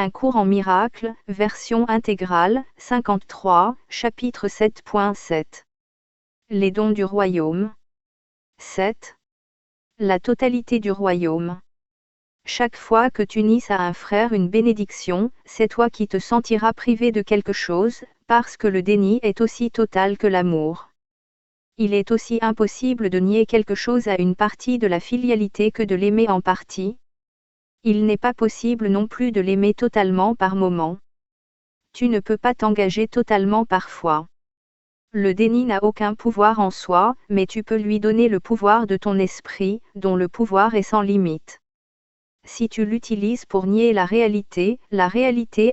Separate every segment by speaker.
Speaker 1: Un cours en miracles, version intégrale, 53, chapitre 7.7. Les dons du royaume. 7. La totalité du royaume. Chaque fois que tu nisses à un frère une bénédiction, c'est toi qui te sentiras privé de quelque chose, parce que le déni est aussi total que l'amour. Il est aussi impossible de nier quelque chose à une partie de la filialité que de l'aimer en partie. Il n'est pas possible non plus de l'aimer totalement par moment. Tu ne peux pas t'engager totalement parfois. Le déni n'a aucun pouvoir en soi, mais tu peux lui donner le pouvoir de ton esprit, dont le pouvoir est sans limite. Si tu l'utilises pour nier la réalité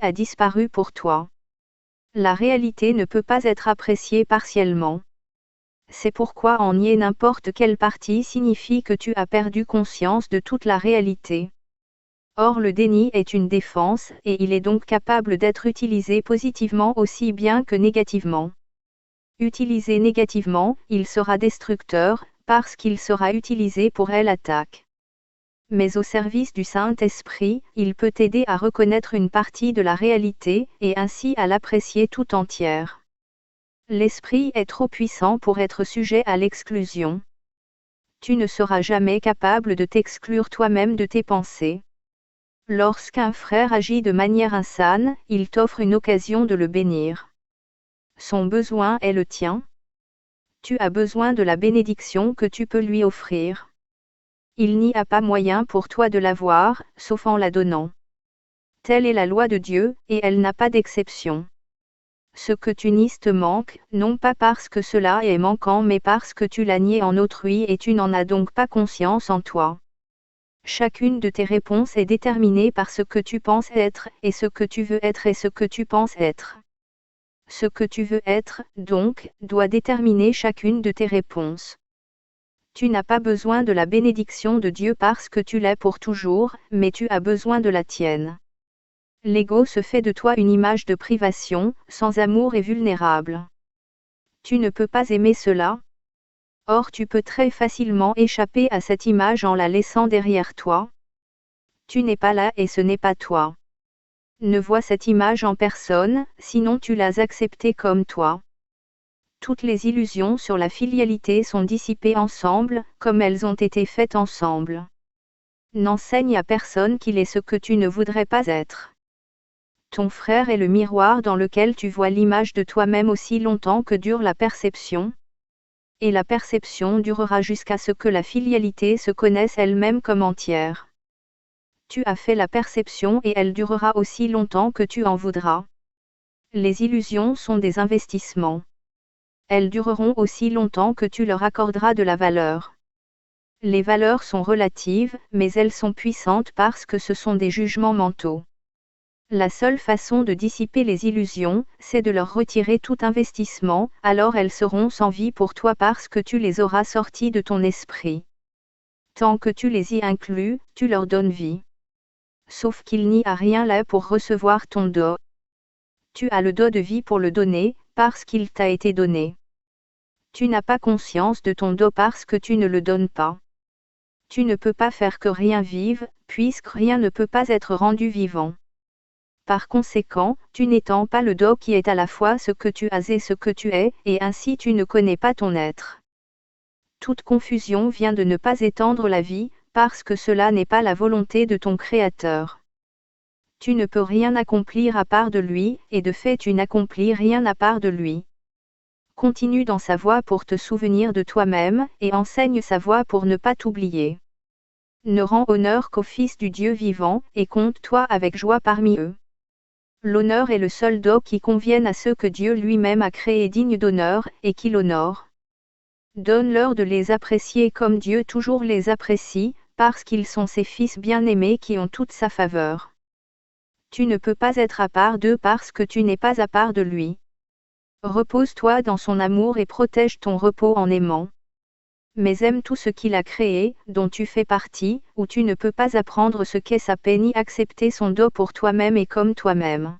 Speaker 1: a disparu pour toi. La réalité ne peut pas être appréciée partiellement. C'est pourquoi en nier n'importe quelle partie signifie que tu as perdu conscience de toute la réalité. Or le déni est une défense, et il est donc capable d'être utilisé positivement aussi bien que négativement. Utilisé négativement, il sera destructeur, parce qu'il sera utilisé pour l'attaque. Mais au service du Saint-Esprit, il peut t'aider à reconnaître une partie de la réalité, et ainsi à l'apprécier tout entière. L'Esprit est trop puissant pour être sujet à l'exclusion. Tu ne seras jamais capable de t'exclure toi-même de tes pensées. Lorsqu'un frère agit de manière insane, il t'offre une occasion de le bénir. Son besoin est le tien. Tu as besoin de la bénédiction que tu peux lui offrir. Il n'y a pas moyen pour toi de l'avoir, sauf en la donnant. Telle est la loi de Dieu, et elle n'a pas d'exception. Ce que tu nies te manque, non pas parce que cela est manquant mais parce que tu l'as nié en autrui et tu n'en as donc pas conscience en toi. Chacune de tes réponses est déterminée par ce que tu penses être, et ce que tu veux être et ce que tu penses être. Ce que tu veux être, donc, doit déterminer chacune de tes réponses. Tu n'as pas besoin de la bénédiction de Dieu parce que tu l'es pour toujours, mais tu as besoin de la tienne. L'ego se fait de toi une image de privation, sans amour et vulnérable. Tu ne peux pas aimer cela. Or tu peux très facilement échapper à cette image en la laissant derrière toi. Tu n'es pas là et ce n'est pas toi. Ne vois cette image en personne, sinon tu l'as acceptée comme toi. Toutes les illusions sur la filialité sont dissipées ensemble, comme elles ont été faites ensemble. N'enseigne à personne qu'il est ce que tu ne voudrais pas être. Ton frère est le miroir dans lequel tu vois l'image de toi-même aussi longtemps que dure la perception. Et la perception durera jusqu'à ce que la filialité se connaisse elle-même comme entière. Tu as fait la perception et elle durera aussi longtemps que tu en voudras. Les illusions sont des investissements. Elles dureront aussi longtemps que tu leur accorderas de la valeur. Les valeurs sont relatives, mais elles sont puissantes parce que ce sont des jugements mentaux. La seule façon de dissiper les illusions, c'est de leur retirer tout investissement, alors elles seront sans vie pour toi parce que tu les auras sorties de ton esprit. Tant que tu les y inclus, tu leur donnes vie. Sauf qu'il n'y a rien là pour recevoir ton do. Tu as le do de vie pour le donner, parce qu'il t'a été donné. Tu n'as pas conscience de ton do parce que tu ne le donnes pas. Tu ne peux pas faire que rien vive, puisque rien ne peut pas être rendu vivant. Par conséquent, tu n'étends pas le do qui est à la fois ce que tu as et ce que tu es, et ainsi tu ne connais pas ton être. Toute confusion vient de ne pas étendre la vie, parce que cela n'est pas la volonté de ton Créateur. Tu ne peux rien accomplir à part de lui, et de fait tu n'accomplis rien à part de lui. Continue dans sa voie pour te souvenir de toi-même, et enseigne sa voie pour ne pas t'oublier. Ne rends honneur qu'au Fils du Dieu vivant, et compte-toi avec joie parmi eux. L'honneur est le seul do qui convienne à ceux que Dieu lui-même a créés dignes d'honneur, et qui l'honorent. Donne-leur de les apprécier comme Dieu toujours les apprécie, parce qu'ils sont ses fils bien-aimés qui ont toute sa faveur. Tu ne peux pas être à part d'eux parce que tu n'es pas à part de lui. Repose-toi dans son amour et protège ton repos en aimant. Mais aime tout ce qu'il a créé, dont tu fais partie, ou tu ne peux pas apprendre ce qu'est sa paix ni accepter son do pour toi-même et comme toi-même.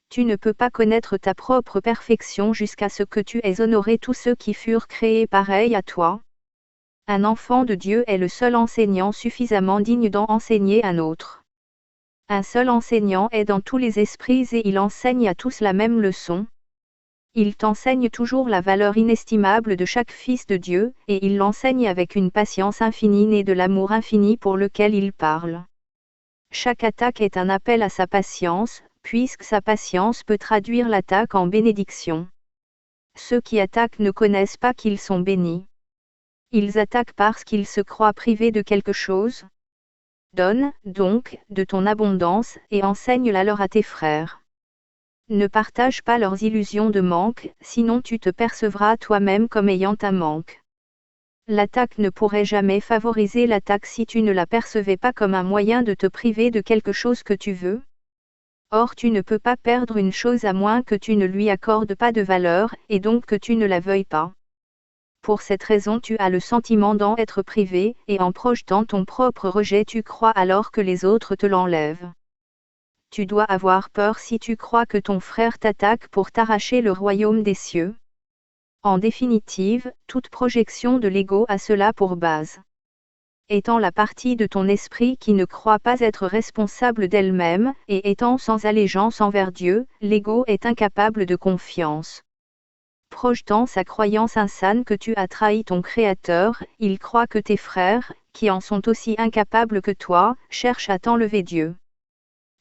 Speaker 1: Tu ne peux pas connaître ta propre perfection jusqu'à ce que tu aies honoré tous ceux qui furent créés pareils à toi. Un enfant de Dieu est le seul enseignant suffisamment digne d'en enseigner un autre. Un seul enseignant est dans tous les esprits et il enseigne à tous la même leçon. Il t'enseigne toujours la valeur inestimable de chaque fils de Dieu, et il l'enseigne avec une patience infinie née de l'amour infini pour lequel il parle. Chaque attaque est un appel à sa patience, puisque sa patience peut traduire l'attaque en bénédiction. Ceux qui attaquent ne connaissent pas qu'ils sont bénis. Ils attaquent parce qu'ils se croient privés de quelque chose. Donne, donc, de ton abondance, et enseigne-la leur à tes frères. Ne partage pas leurs illusions de manque, sinon tu te percevras toi-même comme ayant un manque. L'attaque ne pourrait jamais favoriser l'attaque si tu ne la percevais pas comme un moyen de te priver de quelque chose que tu veux. Or tu ne peux pas perdre une chose à moins que tu ne lui accordes pas de valeur, et donc que tu ne la veuilles pas. Pour cette raison tu as le sentiment d'en être privé, et en projetant ton propre rejet tu crois alors que les autres te l'enlèvent. Tu dois avoir peur si tu crois que ton frère t'attaque pour t'arracher le royaume des cieux. En définitive, toute projection de l'ego a cela pour base. Étant la partie de ton esprit qui ne croit pas être responsable d'elle-même, et étant sans allégeance envers Dieu, l'ego est incapable de confiance. Projetant sa croyance insane que tu as trahi ton Créateur, il croit que tes frères, qui en sont aussi incapables que toi, cherchent à t'enlever Dieu.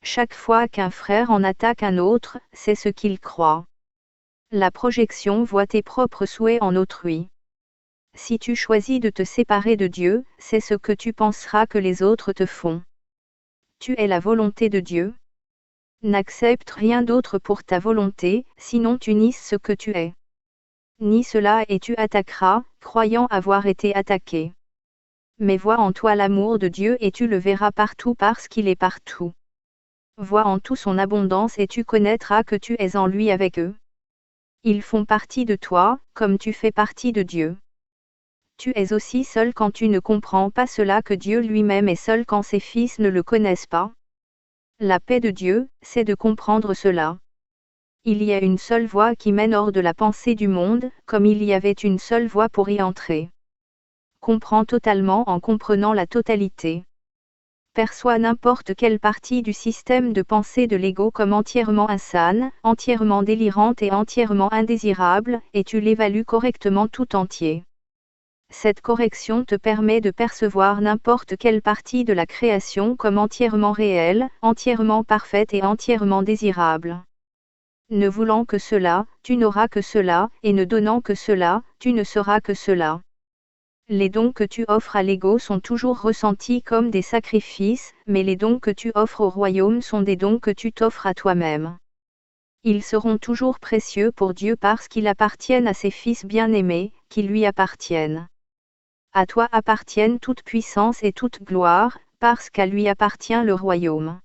Speaker 1: Chaque fois qu'un frère en attaque un autre, c'est ce qu'il croit. La projection voit tes propres souhaits en autrui. Si tu choisis de te séparer de Dieu, c'est ce que tu penseras que les autres te font. Tu es la volonté de Dieu. N'accepte rien d'autre pour ta volonté, sinon tu nies ce que tu es. Nie cela et tu attaqueras, croyant avoir été attaqué. Mais vois en toi l'amour de Dieu et tu le verras partout parce qu'il est partout. Vois en tout son abondance et tu connaîtras que tu es en lui avec eux. Ils font partie de toi, comme tu fais partie de Dieu. Tu es aussi seul quand tu ne comprends pas cela que Dieu lui-même est seul quand ses fils ne le connaissent pas. La paix de Dieu, c'est de comprendre cela. Il y a une seule voie qui mène hors de la pensée du monde, comme il y avait une seule voie pour y entrer. Comprends totalement en comprenant la totalité. Perçois n'importe quelle partie du système de pensée de l'ego comme entièrement insane, entièrement délirante et entièrement indésirable, et tu l'évalues correctement tout entier. Cette correction te permet de percevoir n'importe quelle partie de la création comme entièrement réelle, entièrement parfaite et entièrement désirable. Ne voulant que cela, tu n'auras que cela, et ne donnant que cela, tu ne seras que cela. Les dons que tu offres à l'ego sont toujours ressentis comme des sacrifices, mais les dons que tu offres au royaume sont des dons que tu t'offres à toi-même. Ils seront toujours précieux pour Dieu parce qu'ils appartiennent à ses fils bien-aimés, qui lui appartiennent. À toi appartiennent toute puissance et toute gloire, parce qu'à lui appartient le royaume.